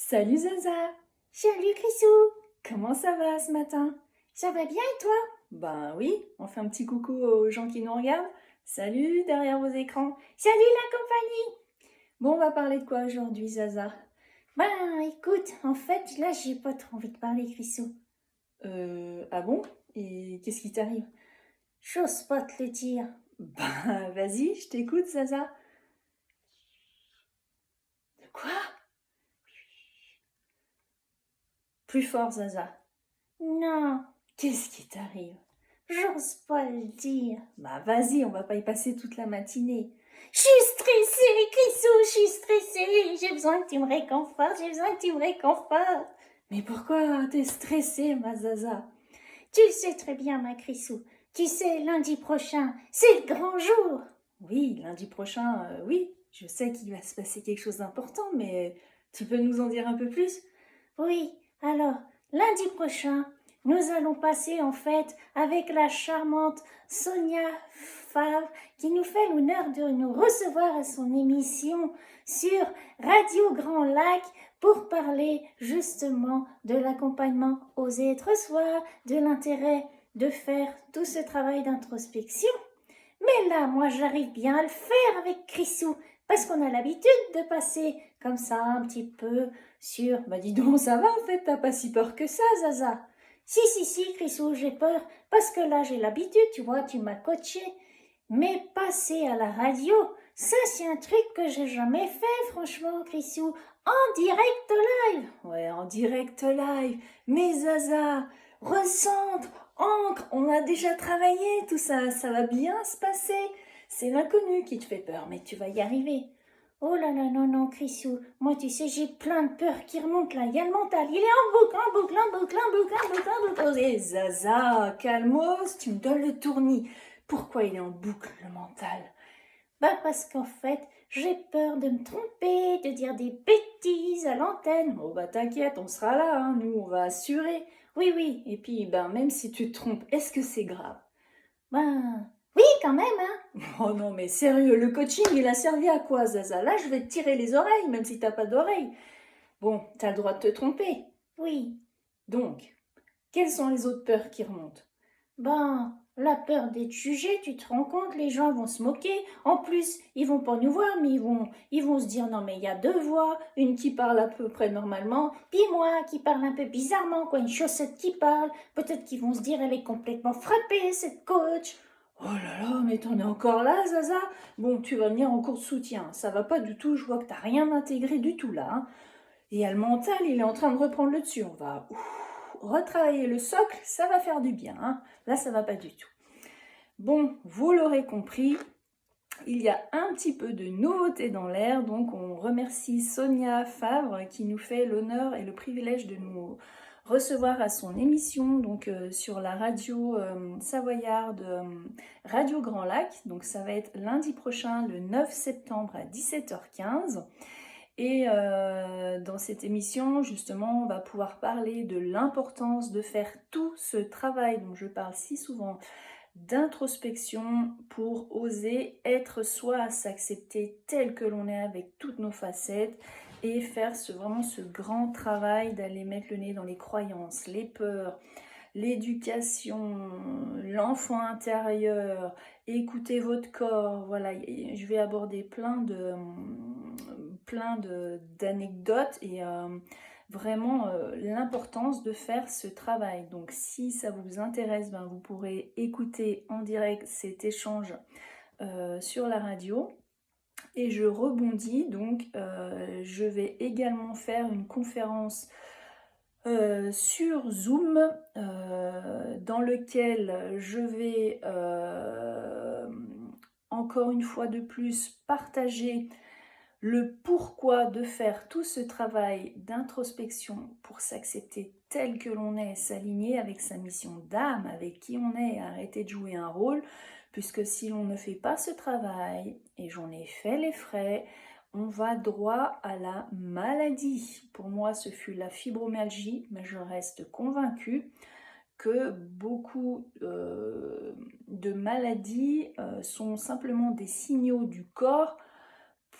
Salut Zaza, Salut Crissou, comment ça va ce matin? ça va bien et toi? Ben oui, on fait un petit coucou aux gens qui nous regardent. Salut derrière vos écrans. Salut la compagnie. Bon, on va parler de quoi aujourd'hui Zaza? Ben écoute, en fait là j'ai pas trop envie de parler Crissou. Ah bon? Et qu'est-ce qui t'arrive? J'ose pas te le dire. Ben vas-y, je t'écoute Zaza. Quoi? Plus fort Zaza. Non, Qu'est-ce qui t'arrive? j'ose pas le dire. Bah vas-y, on va pas y passer toute la matinée. Je suis stressée Crissou, je suis stressée. J'ai besoin que tu me réconfortes, j'ai besoin que tu me réconfortes. Mais pourquoi t'es stressée ma Zaza? Tu le sais très bien ma Crissou. Tu sais, lundi prochain, c'est le grand jour. Oui, lundi prochain, oui, je sais qu'il va se passer quelque chose d'important, mais tu peux nous en dire un peu plus? Oui, alors, lundi prochain, nous allons passer en fête avec la charmante Sonia Favre qui nous fait l'honneur de nous recevoir à son émission sur Radio Grand Lac pour parler justement de l'accompagnement Oser être soi, de l'intérêt de faire tout ce travail d'introspection. Mais là, moi, j'arrive bien à le faire avec Crissou parce qu'on a l'habitude de passer comme ça un petit peu sur... Bah dis donc, ça va en fait, t'as pas si peur que ça, Zaza. Si, Crissou, j'ai peur parce que là, j'ai l'habitude, tu vois, tu m'as coaché. Mais passer à la radio, ça, c'est un truc que j'ai jamais fait, franchement, Crissou, en direct live. Ouais, en direct live. Mais Zaza, recentre, ancre, on a déjà travaillé tout ça, ça va bien se passer. C'est l'inconnu qui te fait peur, mais tu vas y arriver. Oh là là, non, non, Crissou, moi, tu sais, j'ai plein de peurs qui remontent là. Il y a le mental, il est en boucle, en boucle, en boucle, en boucle, en boucle, en boucle. Eh Zaza, calmos, tu me donnes le tournis. Pourquoi il est en boucle, le mental? Bah parce qu'en fait, j'ai peur de me tromper, de dire des bêtises à l'antenne. Oh bah t'inquiète, on sera là, hein, nous, on va assurer. Oui, oui, et puis ben même si tu te trompes, est-ce que c'est grave? Ben, oui, quand même, hein. Oh non, mais sérieux, le coaching, il a servi à quoi, Zaza? Là, je vais te tirer les oreilles, même si t'as pas d'oreilles. Bon, t'as le droit de te tromper. Oui. Donc, quelles sont les autres peurs qui remontent? Ben, la peur d'être jugé, tu te rends compte, les gens vont se moquer. En plus, ils vont pas nous voir, mais ils vont se dire non mais il y a deux voix, une qui parle à peu près normalement, puis moi qui parle un peu bizarrement, quoi, une chaussette qui parle. Peut-être qu'ils vont se dire elle est complètement frappée cette coach. Oh là là, mais t'en es encore là, Zaza? Bon, tu vas venir en cours de soutien. Ça va pas du tout, je vois que t'as rien intégré du tout là, hein. Et à le mental, il est en train de reprendre le dessus. On va retravailler le socle, ça va faire du bien, hein. Là, ça va pas du tout. Bon, vous l'aurez compris, il y a un petit peu de nouveauté dans l'air, donc on remercie Sonia Favre qui nous fait l'honneur et le privilège de nous recevoir à son émission donc sur la radio savoyarde Radio Grand Lac. Donc ça va être lundi prochain, le 9 septembre à 17h15. Et dans cette émission, justement, on va pouvoir parler de l'importance de faire tout ce travail dont je parle si souvent, d'introspection pour oser être soi, s'accepter tel que l'on est avec toutes nos facettes et faire vraiment ce grand travail d'aller mettre le nez dans les croyances, les peurs, l'éducation, l'enfant intérieur, écouter votre corps. Voilà, je vais aborder d'anecdotes et vraiment l'importance de faire ce travail. Donc si ça vous intéresse, ben, vous pourrez écouter en direct cet échange sur la radio. Et je rebondis, donc je vais également faire une conférence sur Zoom dans lequel je vais encore une fois de plus partager le pourquoi de faire tout ce travail d'introspection pour s'accepter tel que l'on est, s'aligner avec sa mission d'âme, avec qui on est, arrêter de jouer un rôle, puisque si l'on ne fait pas ce travail, et j'en ai fait les frais, on va droit à la maladie. Pour moi, ce fut la fibromyalgie, mais je reste convaincue que beaucoup de maladies sont simplement des signaux du corps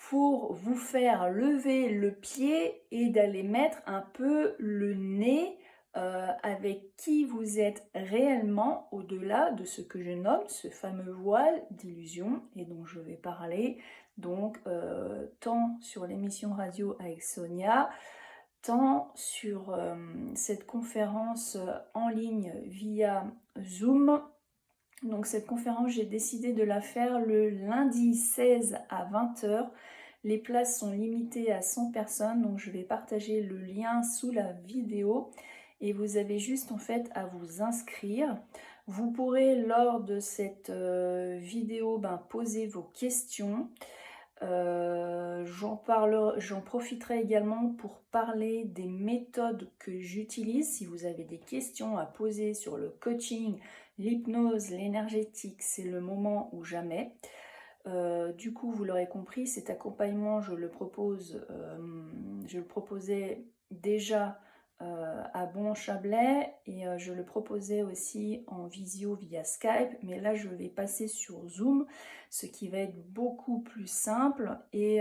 pour vous faire lever le pied et d'aller mettre un peu le nez avec qui vous êtes réellement au-delà de ce que je nomme ce fameux voile d'illusion et dont je vais parler donc tant sur l'émission radio avec Sonia, tant sur cette conférence en ligne via Zoom. Donc cette conférence, j'ai décidé de la faire le lundi 16 à 20h. Les places sont limitées à 100 personnes, donc je vais partager le lien sous la vidéo et vous avez juste en fait à vous inscrire. Vous pourrez lors de cette vidéo poser vos questions. J'en profiterai également pour parler des méthodes que j'utilise. Si vous avez des questions à poser sur le coaching, l'hypnose, l'énergétique, c'est le moment ou jamais. Du coup, vous l'aurez compris, cet accompagnement, je le proposais déjà à Bon-Chablais et je le proposais aussi en visio via Skype, mais là je vais passer sur Zoom, ce qui va être beaucoup plus simple et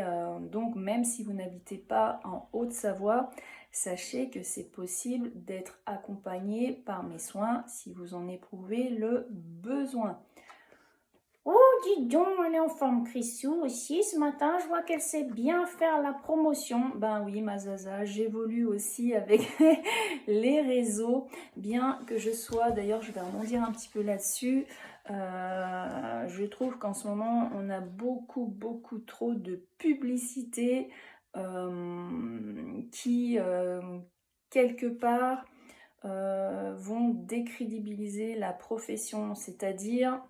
donc même si vous n'habitez pas en Haute-Savoie, sachez que c'est possible d'être accompagné par mes soins si vous en éprouvez le besoin. Oh, dis donc, elle est en forme, Chrissou aussi. Ce matin, je vois qu'elle sait bien faire la promotion. Ben oui, ma Zaza, j'évolue aussi avec les réseaux, bien que je sois, d'ailleurs, je vais rebondir un petit peu là-dessus. Je trouve qu'en ce moment, on a beaucoup trop de publicité qui, quelque part, vont décrédibiliser la profession, c'est-à-dire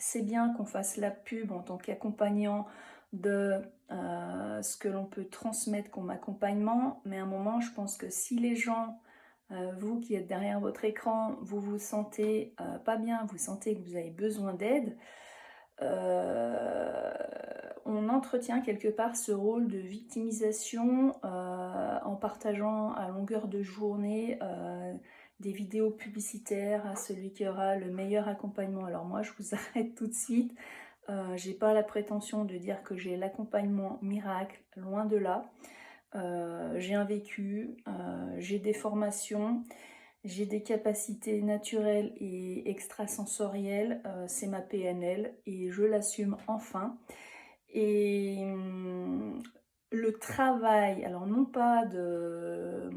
c'est bien qu'on fasse la pub en tant qu'accompagnant de ce que l'on peut transmettre comme accompagnement, mais à un moment, je pense que si les gens, vous qui êtes derrière votre écran, vous vous sentez pas bien, vous sentez que vous avez besoin d'aide, on entretient quelque part ce rôle de victimisation en partageant à longueur de journée des vidéos publicitaires à celui qui aura le meilleur accompagnement. Alors moi, je vous arrête tout de suite. J'ai pas la prétention de dire que j'ai l'accompagnement miracle, loin de là. J'ai un vécu, j'ai des formations, j'ai des capacités naturelles et extrasensorielles, c'est ma PNL et je l'assume enfin. Et le travail, alors non pas de...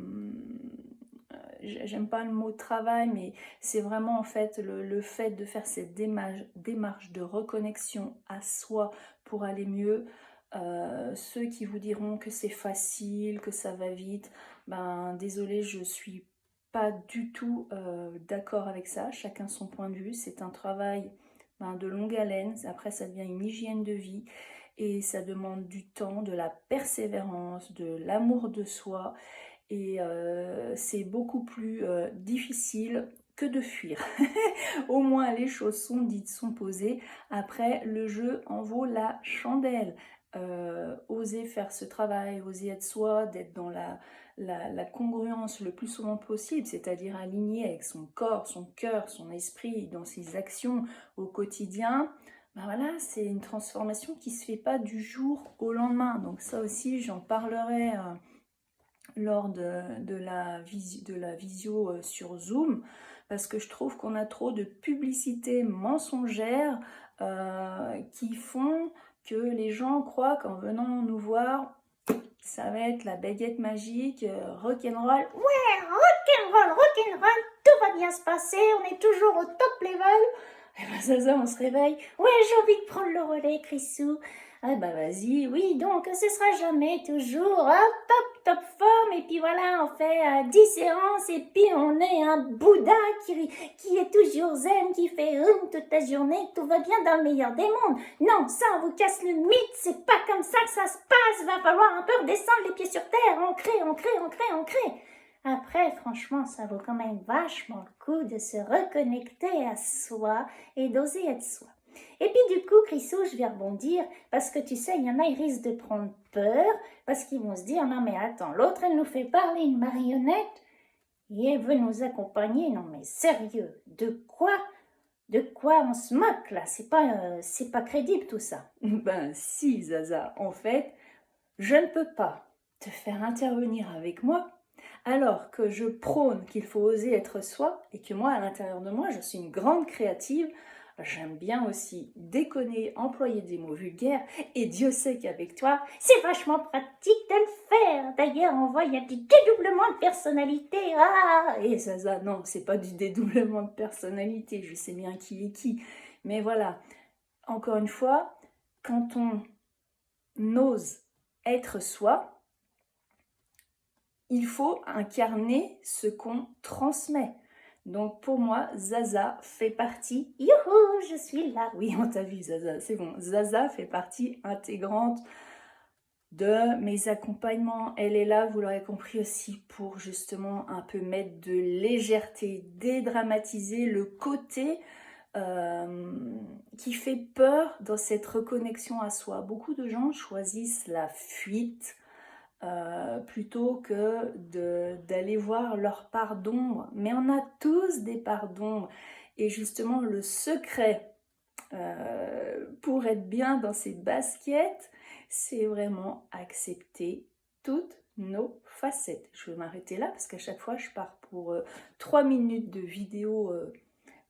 J'aime pas le mot travail, mais c'est vraiment en fait le fait de faire cette démarche de reconnexion à soi pour aller mieux. Ceux qui vous diront que c'est facile, que ça va vite, ben désolé, je suis pas du tout d'accord avec ça. Chacun son point de vue. C'est un travail de longue haleine. Après, ça devient une hygiène de vie et ça demande du temps, de la persévérance, de l'amour de soi. Et c'est beaucoup plus difficile que de fuir. Au moins les choses sont dites, sont posées. Après, le jeu en vaut la chandelle. Oser faire ce travail, oser être soi, d'être dans la congruence le plus souvent possible, c'est-à-dire aligné avec son corps, son cœur, son esprit, dans ses actions au quotidien. Ben voilà, c'est une transformation qui ne se fait pas du jour au lendemain. Donc ça aussi, j'en parlerai lors de la visio sur Zoom, parce que je trouve qu'on a trop de publicités mensongères qui font que les gens croient qu'en venant nous voir, ça va être la baguette magique, rock'n'roll. Ouais, rock'n'roll, tout va bien se passer, on est toujours au top level. Et ben ça, on se réveille. Ouais, j'ai envie de prendre le relais, Chrissou. Ah bah vas-y, oui, donc ce sera jamais toujours top forme, et puis voilà, on fait 10 séances, et puis on est un Bouddha qui est toujours zen, qui fait toute la journée, tout va bien dans le meilleur des mondes. Non, ça, on vous casse le mythe, c'est pas comme ça que ça se passe, va falloir un peu redescendre les pieds sur terre, ancrer. Après, franchement, ça vaut quand même vachement le coup de se reconnecter à soi et d'oser être soi. Et puis du coup, Chrissou, je vais rebondir, parce que tu sais, il y en a, ils risquent de prendre peur, parce qu'ils vont se dire, non mais attends, l'autre, elle nous fait parler une marionnette, et elle veut nous accompagner, non mais sérieux, de quoi ? De quoi on se moque là? C'est pas crédible tout ça. Ben si, Zaza, en fait, je ne peux pas te faire intervenir avec moi alors que je prône qu'il faut oser être soi et que moi, à l'intérieur de moi, je suis une grande créative. J'aime bien aussi déconner, employer des mots vulgaires et Dieu sait qu'avec toi, C'est vachement pratique de le faire. D'ailleurs, on voit, il y a du dédoublement de personnalité. Ah! et Zaza, non, c'est pas du dédoublement de personnalité, je sais bien qui est qui. Mais voilà, encore une fois, quand on ose être soi, il faut incarner ce qu'on transmet. Donc pour moi, Zaza fait partie. Youhou, je suis là. Oui, on t'a vu, Zaza, c'est bon. Zaza fait partie intégrante de mes accompagnements. Elle est là, vous l'aurez compris aussi, pour justement un peu mettre de légèreté, dédramatiser le côté qui fait peur dans cette reconnexion à soi. Beaucoup de gens choisissent la fuite plutôt que d'aller voir leur part d'ombre. Mais on a tous des parts d'ombre. Et justement, le secret pour être bien dans ses baskets, c'est vraiment accepter toutes nos facettes. Je vais m'arrêter là parce qu'à chaque fois, je pars pour 3 minutes de vidéo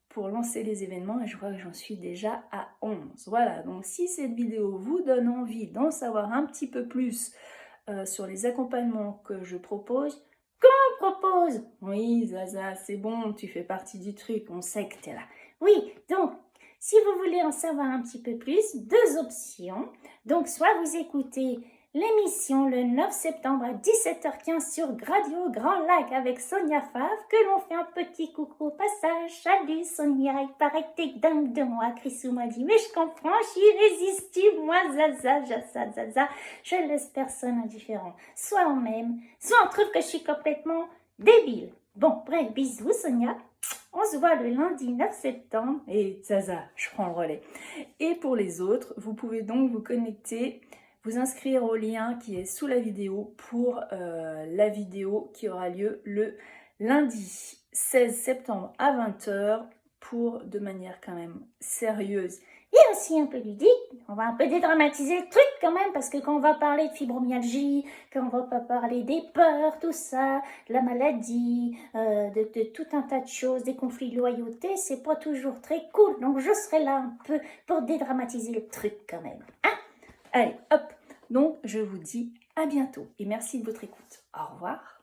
pour lancer les événements et je vois que j'en suis déjà à 11. Voilà, donc si cette vidéo vous donne envie d'en savoir un petit peu plus sur les accompagnements que je propose. On propose. Oui, Zaza, c'est bon, tu fais partie du truc, on sait que t'es là. Oui, donc, si vous voulez en savoir un petit peu plus, 2 options. Donc, soit vous écoutez l'émission le 9 septembre à 17h15 sur Radio Grand Lac avec Sonia Favre, que l'on fait un petit coucou au passage. Salut Sonia, il paraît que t'es dingue de moi. Chrisou m'a dit, mais je comprends, je suis irrésistible, moi, Zaza. Je laisse personne indifférent. Soit on m'aime, soit on trouve que je suis complètement débile. Bon, bref, bisous Sonia. On se voit le lundi 9 septembre. Et Zaza, je prends le relais. Et pour les autres, vous pouvez donc vous connecter, vous inscrire au lien qui est sous la vidéo pour la vidéo qui aura lieu le lundi 16 septembre à 20h pour de manière quand même sérieuse. Et aussi un peu ludique, on va un peu dédramatiser le truc quand même, parce que quand on va parler de fibromyalgie, quand on va pas parler des peurs, tout ça, de la maladie, de tout un tas de choses, des conflits de loyauté, c'est pas toujours très cool. Donc je serai là un peu pour dédramatiser le truc quand même. Hein? Allez, hop. Donc je vous dis à bientôt et merci de votre écoute. Au revoir.